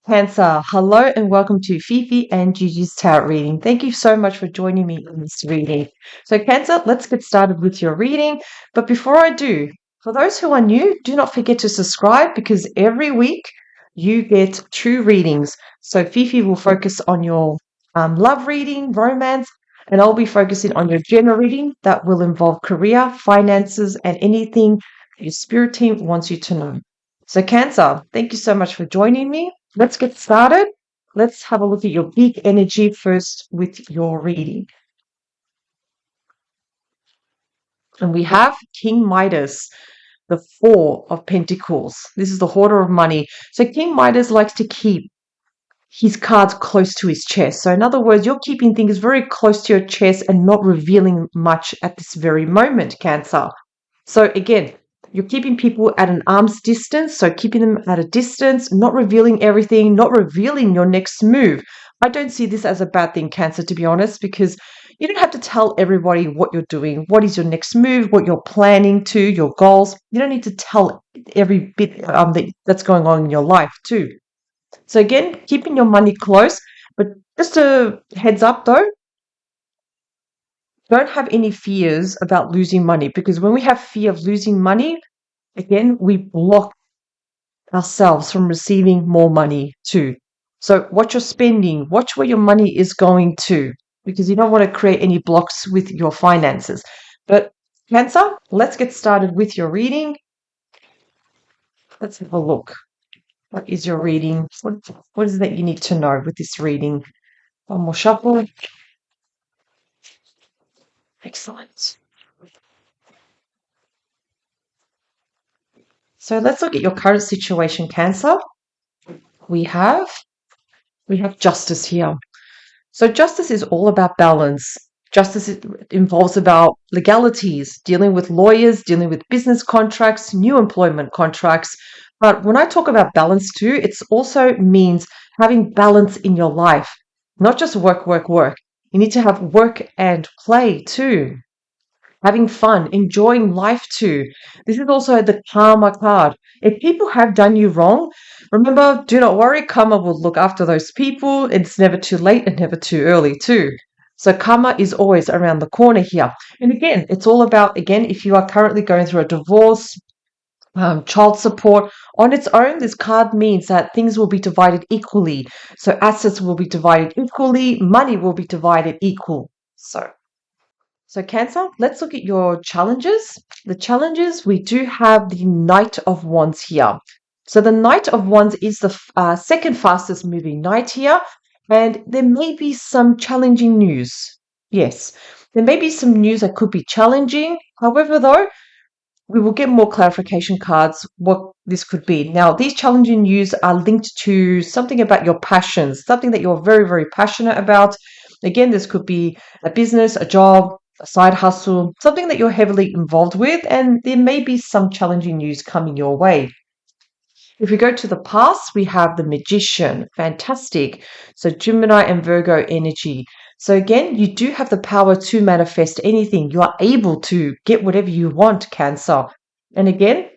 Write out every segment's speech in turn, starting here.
Cancer, hello and welcome to Fifi and Gigi's tarot reading. Thank you so much for joining me in this reading. So, Cancer, let's get started with your reading. But before I do, for those who are new, do not forget to subscribe because every week you get two readings. So, Fifi will focus on your love reading, romance, and I'll be focusing on your general reading that will involve career, finances, and anything your spirit team wants you to know. So, Cancer, thank you so much for joining me. Let's get started. Let's have a look at your big energy first with your reading. And we have King Midas, the Four of Pentacles. This is the hoarder of money. So King Midas likes to keep his cards close to his chest. So in other words, you're keeping things very close to your chest and not revealing much at this very moment, Cancer. So again, you're keeping people at an arm's distance, so keeping them at a distance, not revealing everything, not revealing your next move. I don't see this as a bad thing, Cancer, to be honest, because you don't have to tell everybody what you're doing, what is your next move, what you're planning to, your goals. You don't need to tell every bit that's going on in your life too. So again, keeping your money close, but just a heads up though, don't have any fears about losing money because when we have fear of losing money, again, we block ourselves from receiving more money too. So watch your spending, watch where your money is going to, because you don't want to create any blocks with your finances. But Cancer, let's get started with your reading. Let's have a look. What is your reading? What is it that you need to know with this reading? One more shuffle. Excellent. So let's look at your current situation, Cancer. We have justice here. So justice is all about balance. Involves about legalities, dealing with lawyers, dealing with business contracts, new employment contracts. But when I talk about balance too, it also means having balance in your life, not just work, work, work. You need to have work and play too. Having fun, enjoying life too. This is also the karma card. If people have done you wrong, remember, do not worry, karma will look after those people. It's never too late and never too early too. So karma is always around the corner here. And again, it's all about, again, if you are currently going through a divorce, child support, on its own, this card means that things will be divided equally. So assets will be divided equally, money will be divided equal. So, Cancer, let's look at your challenges. The challenges, we do have the Knight of Wands here. So, the Knight of Wands is the second fastest moving knight here, and there may be some challenging news. Yes, there may be some news that could be challenging. However, though, we will get more clarification cards what this could be. Now, these challenging news are linked to something about your passions, something that you're very, very passionate about. Again, this could be a business, a job, a side hustle, something that you're heavily involved with, and there may be some challenging news coming your way. If we go to the past, we have the Magician. Fantastic. So Gemini and Virgo energy. So again, you do have the power to manifest anything. You are able to get whatever you want, Cancer. And again,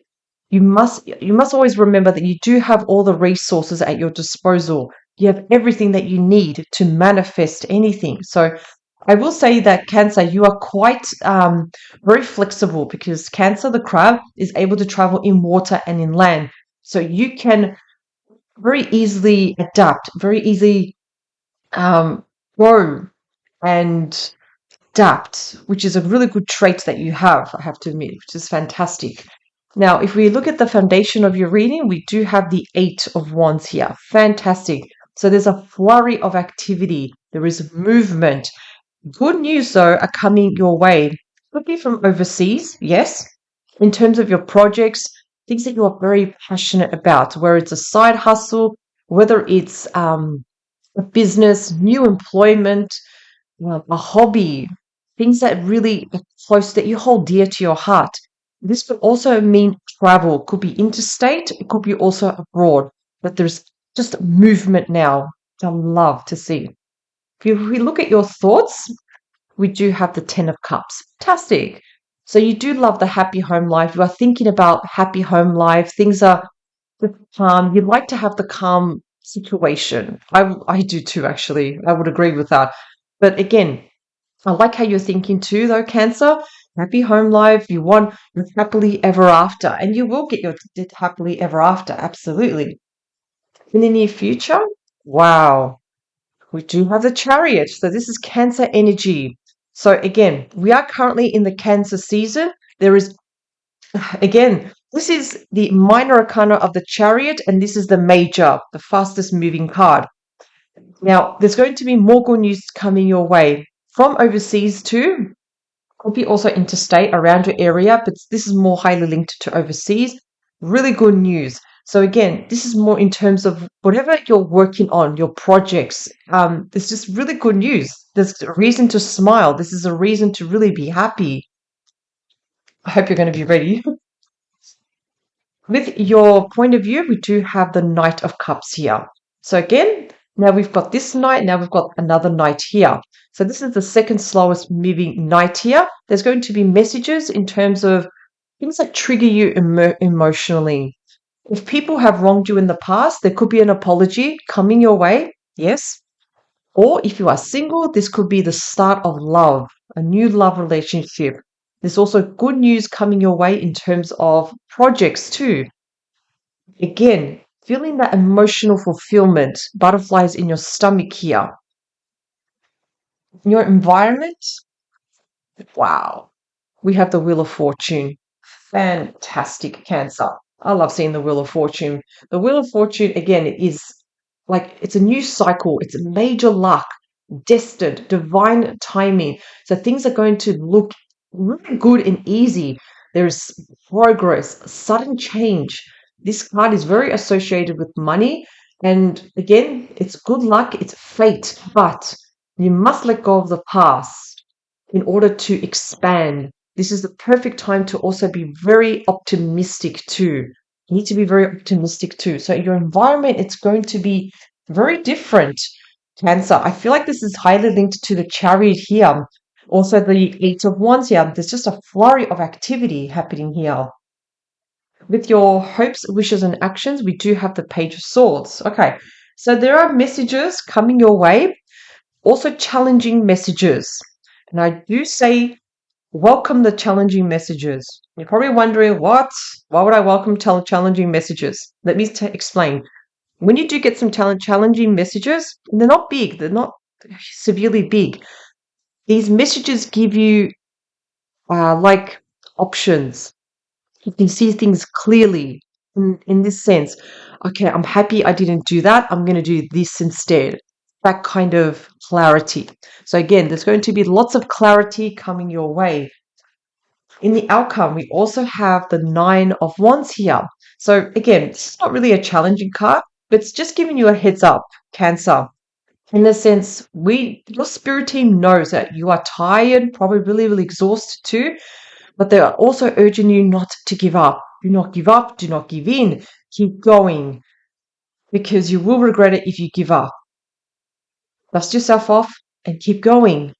you must always remember that you do have all the resources at your disposal. You have everything that you need to manifest anything. So I will say that Cancer, you are quite very flexible because Cancer, the crab, is able to travel in water and in land. So you can very easily adapt, very easily grow and adapt, which is a really good trait that you have, I have to admit, which is fantastic. Now, if we look at the foundation of your reading, we do have the Eight of Wands here. Fantastic. So there's a flurry of activity. There is movement. Good news, though, are coming your way. Could be from overseas, yes. In terms of your projects, things that you are very passionate about, whether it's a side hustle, whether it's a business, new employment, a hobby, things that really are close that you hold dear to your heart. This could also mean travel. It could be interstate. It could be also abroad. But there's just movement now. I love to see. If we look at your thoughts, we do have the Ten of Cups. Fantastic. So you do love the happy home life. You are thinking about happy home life. Things are calm. You'd like to have the calm situation. I do too, actually. I would agree with that. But again, I like how you're thinking too, though, Cancer. Happy home life. You want your happily ever after, and you will get your happily ever after. Absolutely. In the near future, wow, we do have the Chariot. So this is Cancer energy. So again, we are currently in the Cancer season. There is, again, this is the minor arcana of the Chariot, and this is the major, the fastest moving card. Now, there's going to be more good news coming your way from overseas too. Could be also interstate around your area, but this is more highly linked to overseas. Really good news. So again, this is more in terms of whatever you're working on, your projects. It's just really good news. There's a reason to smile. This is a reason to really be happy. I hope you're going to be ready. With your point of view, we do have the Knight of Cups here. So again, now we've got this knight, now we've got another knight here. So this is the second slowest moving knight here. There's going to be messages in terms of things that trigger you emotionally. If people have wronged you in the past, there could be an apology coming your way, yes. Or if you are single, this could be the start of love, a new love relationship. There's also good news coming your way in terms of projects too. Again, feeling that emotional fulfillment, butterflies in your stomach here. In your environment, wow, we have the Wheel of Fortune. Fantastic, Cancer. I love seeing the Wheel of Fortune. The Wheel of Fortune, again, is like it's a new cycle, it's a major luck, destined, divine timing. So things are going to look really good and easy. There's progress, sudden change. This card is very associated with money. And again, it's good luck, it's fate, but you must let go of the past in order to expand. This is the perfect time to also be very optimistic too. You need to be very optimistic too. So your environment, it's going to be very different. Cancer. I feel like this is highly linked to the Chariot here. Also the Eight of Wands here. There's just a flurry of activity happening here. With your hopes, wishes, and actions, we do have the Page of Swords. Okay, so there are messages coming your way, also challenging messages. And I do say welcome the challenging messages. You're probably wondering, what? Why would I welcome challenging messages? Let me explain. When you do get some challenging messages, they're not big, they're not severely big. These messages give you like options. You can see things clearly in this sense. Okay, I'm happy I didn't do that. I'm going to do this instead. That kind of clarity. So again, there's going to be lots of clarity coming your way. In the outcome, we also have the Nine of Wands here. So again, it's not really a challenging card, but it's just giving you a heads up, Cancer. In the sense, your spirit team knows that you are tired, probably really, really exhausted too, but they are also urging you not to give up. Do not give up. Do not give in. Keep going, because you will regret it if you give up. Dust yourself off and keep going.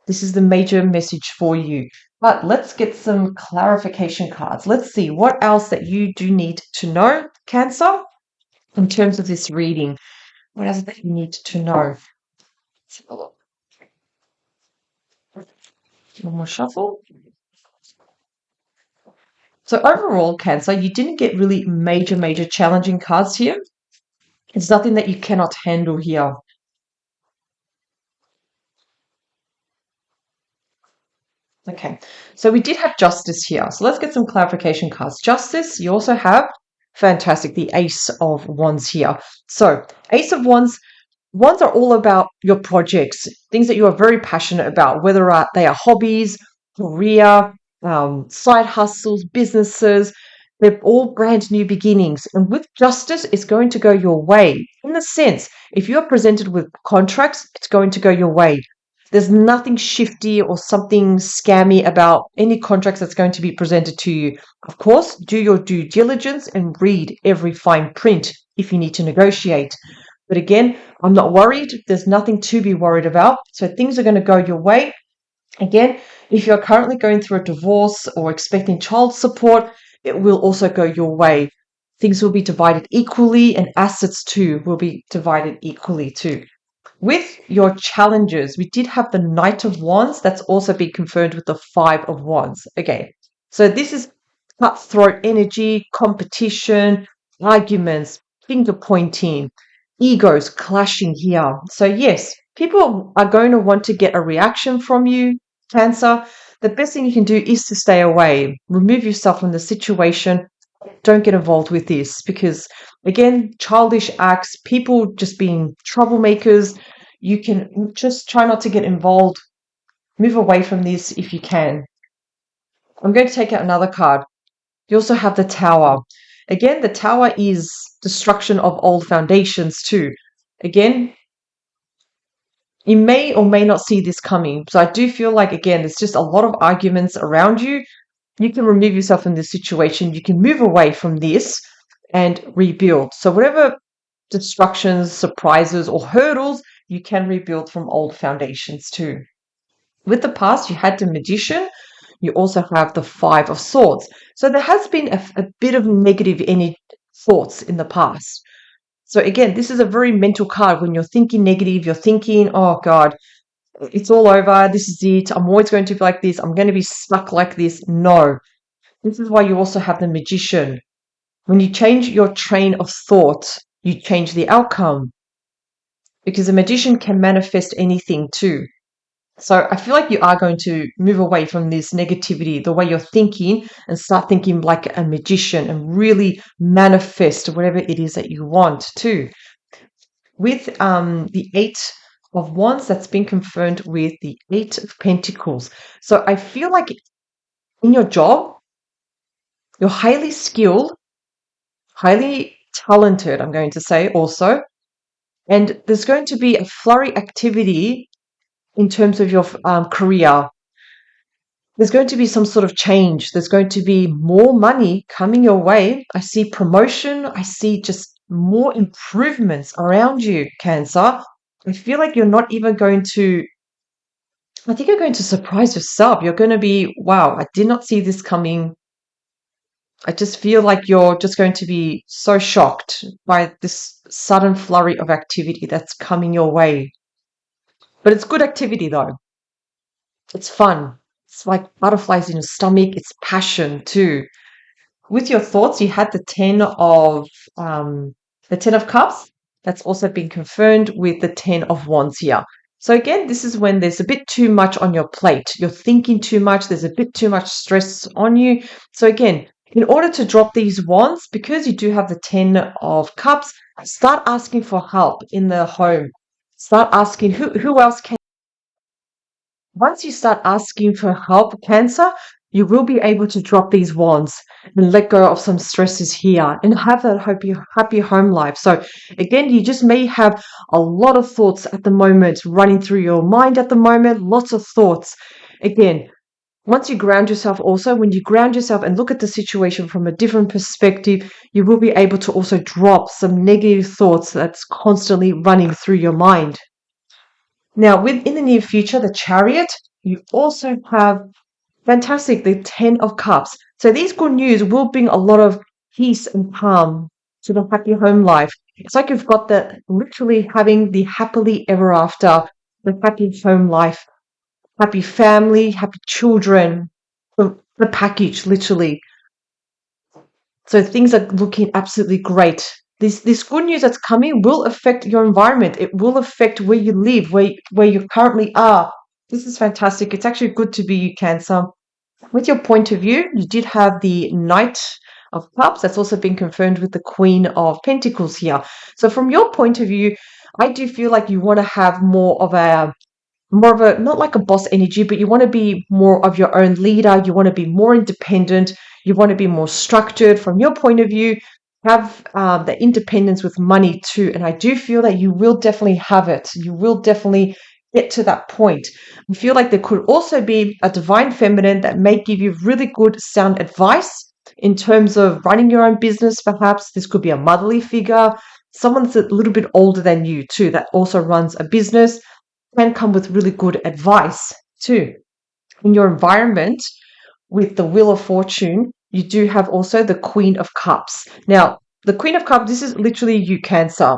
This is the major message for you. But let's get some clarification cards. Let's see what else that you do need to know, Cancer, in terms of this reading. What else that you need to know? Let's have a look. One more shuffle. So overall, Cancer, you didn't get really major challenging cards here. It's nothing that you cannot handle here. Okay, so we did have Justice here. So let's get some clarification cards. Justice, you also have, fantastic, the Ace of Wands here. So Ace of Wands, Wands are all about your projects, things that you are very passionate about, whether they are hobbies, career, side hustles, businesses. They're all brand new beginnings. And with Justice, it's going to go your way. In the sense, if you're presented with contracts, it's going to go your way. There's nothing shifty or something scammy about any contracts that's going to be presented to you. Of course, do your due diligence and read every fine print if you need to negotiate. But again, I'm not worried. There's nothing to be worried about. So things are going to go your way. Again, if you're currently going through a divorce or expecting child support, it will also go your way. things will be divided equally, and assets too will be divided equally too. With your challenges, we did have the Knight of Wands. That's also been confirmed with the Five of Wands. Okay, so this is cutthroat energy, competition, arguments, finger pointing, egos clashing here. So, yes, people are going to want to get a reaction from you, Cancer. The best thing you can do is to stay away, remove yourself from the situation. Don't get involved with this because, again, childish acts, people just being troublemakers. You can just try not to get involved. Move away from this if you can. I'm going to take out another card. You also have the Tower. Again, the Tower is destruction of old foundations too. Again, you may or may not see this coming. So I do feel like, again, there's just a lot of arguments around you. You can remove yourself from this situation. You can move away from this and rebuild. So whatever destructions, surprises, or hurdles, you can rebuild from old foundations too. With the past, you had the Magician. You also have the Five of Swords. So there has been a bit of negative any thoughts in the past. So again, this is a very mental card. When you're thinking negative, you're thinking, oh God, it's all over. This is it. I'm always going to be like this. I'm going to be stuck like this. No. This is why you also have the Magician. When you change your train of thought, you change the outcome. Because a magician can manifest anything too. So I feel like you are going to move away from this negativity, the way you're thinking, and start thinking like a magician and really manifest whatever it is that you want too. With the Eight of Wands, that's been confirmed with the Eight of Pentacles. So I feel like in your job, you're highly skilled, highly talented, I'm going to say also, and there's going to be a flurry activity in terms of your career. There's going to be some sort of change. There's going to be more money coming your way. I see promotion. I see just more improvements around you, Cancer. I feel like you're not even going to, I think you're going to surprise yourself. You're going to be, wow, I did not see this coming. I just feel like you're just going to be so shocked by this sudden flurry of activity that's coming your way. But it's good activity though. It's fun. It's like butterflies in your stomach. It's passion too. With your thoughts, you had the 10 of cups. That's also been confirmed with the 10 of wands here. So again, this is when there's a bit too much on your plate. You're thinking too much. There's a bit too much stress on you. So again, in order to drop these wands, because you do have the 10 of cups, start asking for help in the home. Start asking who else can. Once you start asking for help, Cancer, you will be able to drop these wands and let go of some stresses here and have that happy home life. So again, you just may have a lot of thoughts at the moment running through your mind at the moment, lots of thoughts. Again, once you ground yourself also, when you ground yourself and look at the situation from a different perspective, you will be able to also drop some negative thoughts that's constantly running through your mind. Now, in the near future, the Chariot, you also have fantastic, the 10 of cups. So these good news will bring a lot of peace and calm to the happy home life. It's like you've got the literally having the happily ever after, the happy home life, happy family, happy children, the package literally. So things are looking absolutely great. This good news that's coming will affect your environment. It will affect where you live, where you currently are. This is fantastic. It's actually good to be you, Cancer. With your point of view, you did have the Knight of Cups. That's also been confirmed with the Queen of Pentacles here. So from your point of view, I do feel like you want to have more of a not like a boss energy, but you want to be more of your own leader. You want to be more independent. You want to be more structured. From your point of view, have the independence with money too. And I do feel that you will definitely have it. You will definitely get to that point. I feel like there could also be a divine feminine that may give you really good sound advice in terms of running your own business. Perhaps this could be a motherly figure, someone that's a little bit older than you too, that also runs a business, can come with really good advice too. In your environment, with the Wheel of Fortune, you do have also the Queen of Cups. Now, the Queen of Cups, this is literally you, Cancer.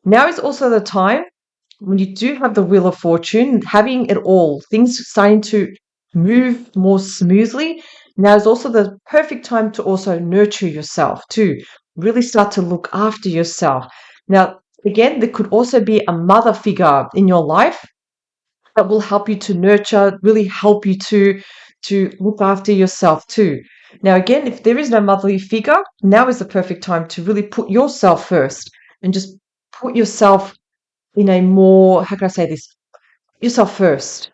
Now is also the time when you do have the Wheel of Fortune, having it all, things starting to move more smoothly. Now is also the perfect time to also nurture yourself, to really start to look after yourself. Now, again, there could also be a mother figure in your life that will help you to nurture, really help you to look after yourself too. Now, again, if there is no motherly figure, now is the perfect time to really put yourself first and just put yourself in a more, how can I say this? Yourself first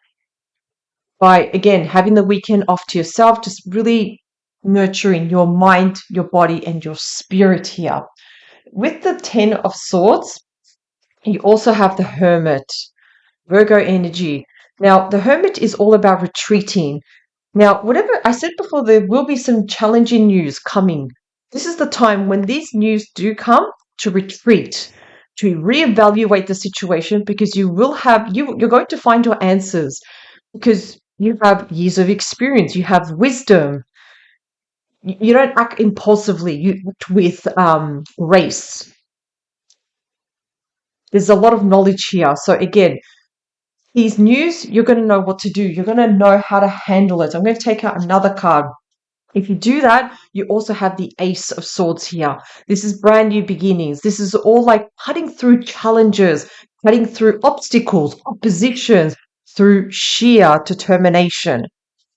by, again, having the weekend off to yourself, just really nurturing your mind, your body, and your spirit here. With the 10 of Swords, you also have the Hermit, Virgo energy. Now, the Hermit is all about retreating. Now, whatever I said before, there will be some challenging news coming. This is the time when these news do come to retreat, to reevaluate the situation, because you will have you're going to find your answers because you have years of experience, you have wisdom. You don't act impulsively. You act with race. There's a lot of knowledge here. So again, these news, you're going to know what to do. You're going to know how to handle it. I'm going to take out another card. If you do that, you also have the Ace of Swords here. This is brand new beginnings. This is all like cutting through challenges, cutting through obstacles, oppositions through sheer determination.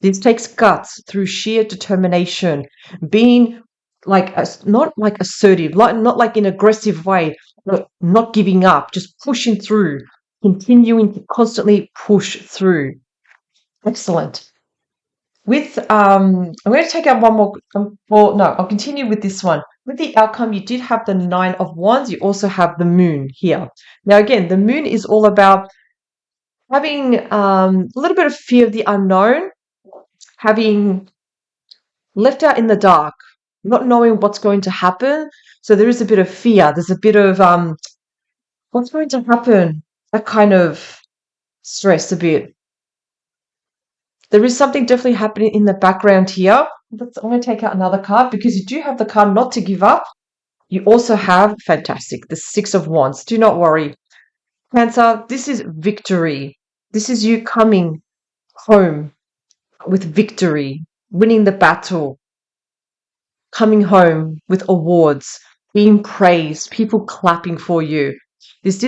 This takes guts through sheer determination, being like not like assertive, not like in an aggressive way, not giving up, just pushing through, continuing to constantly push through. Excellent. With I'm going to take out one more. Well, no, I'll continue with this one. With the outcome, you did have the Nine of Wands. You also have the Moon here. Now, again, the Moon is all about having a little bit of fear of the unknown, having left out in the dark, not knowing what's going to happen. So there is a bit of fear. There's a bit of what's going to happen. That kind of stress a bit. There is something definitely happening in the background here. I'm going to take out another card because you do have the card not to give up. You also have, fantastic, the Six of Wands. Do not worry. Cancer, this is victory. This is you coming home with victory, winning the battle, coming home with awards, being praised, people clapping for you. This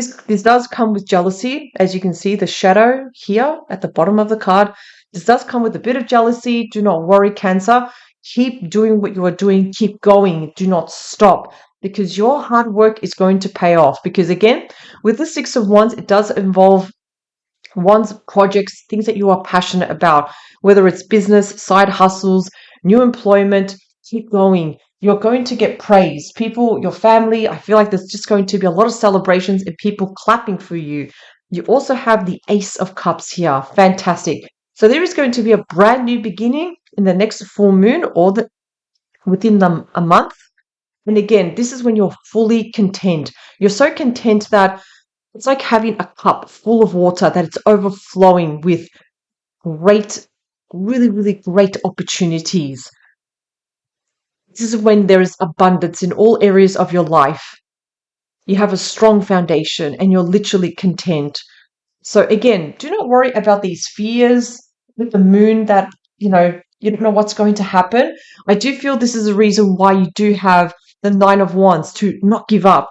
does come with jealousy, as you can see, the shadow here at the bottom of the card. This does come with a bit of jealousy. Do not worry, Cancer. Keep doing what you are doing. Keep going. Do not stop because your hard work is going to pay off. Because again, with the Six of Wands, it does involve one's projects, things that you are passionate about, whether it's business, side hustles, new employment. Keep going. You're going to get praise. People, your family, I feel like there's just going to be a lot of celebrations and people clapping for you. You also have the Ace of Cups here. Fantastic. So there is going to be a brand new beginning in the next full moon or within a month. And again, this is when you're fully content. You're so content that it's like having a cup full of water that it's overflowing with great, really, really great opportunities. This is when there is abundance in all areas of your life. You have a strong foundation and you're literally content. So again, do not worry about these fears with the moon that, you don't know what's going to happen. I do feel this is a reason why you do have the Nine of Wands, to not give up.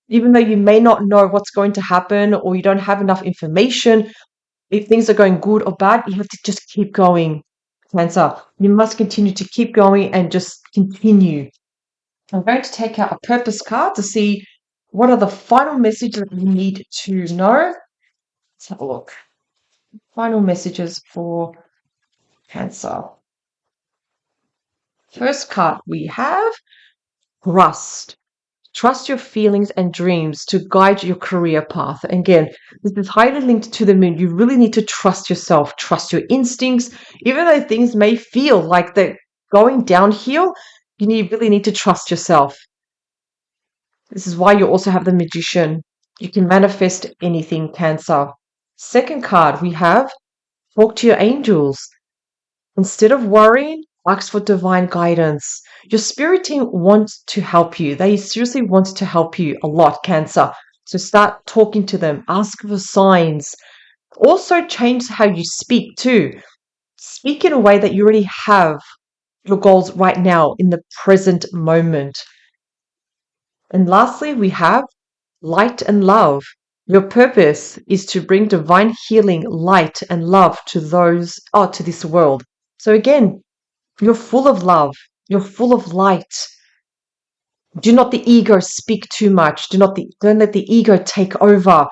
Even though you may not know what's going to happen or you don't have enough information, if things are going good or bad, you have to just keep going, Cancer. You must continue to keep going and just continue. I'm going to take out a purpose card to see what are the final messages that you need to know. Let's have a look. Final messages for Cancer. First card we have trust. Trust your feelings and dreams to guide your career path. Again, this is highly linked to the moon. You really need to trust yourself, trust your instincts. Even though things may feel like they're going downhill, really need to trust yourself. This is why you also have the Magician. You can manifest anything, Cancer. Second card, we have talk to your angels. Instead of worrying, Ask for divine guidance. Your spirit team wants to help you. They seriously want to help you a lot, Cancer. So start talking to them. Ask for signs. Also change how you speak too. Speak in a way that you already have your goals right now in the present moment. And lastly, we have light and love. Your purpose is to bring divine healing, light, and love to to this world. So again, you're full of love. You're full of light. Do not the ego speak too much. Don't let the ego take over.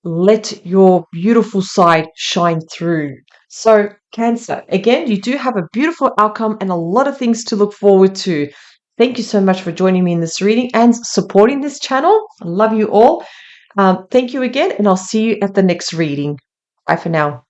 Let your beautiful side shine through. So, Cancer, again, you do have a beautiful outcome and a lot of things to look forward to. Thank you so much for joining me in this reading and supporting this channel. I love you all. Thank you again, and I'll see you at the next reading. Bye for now.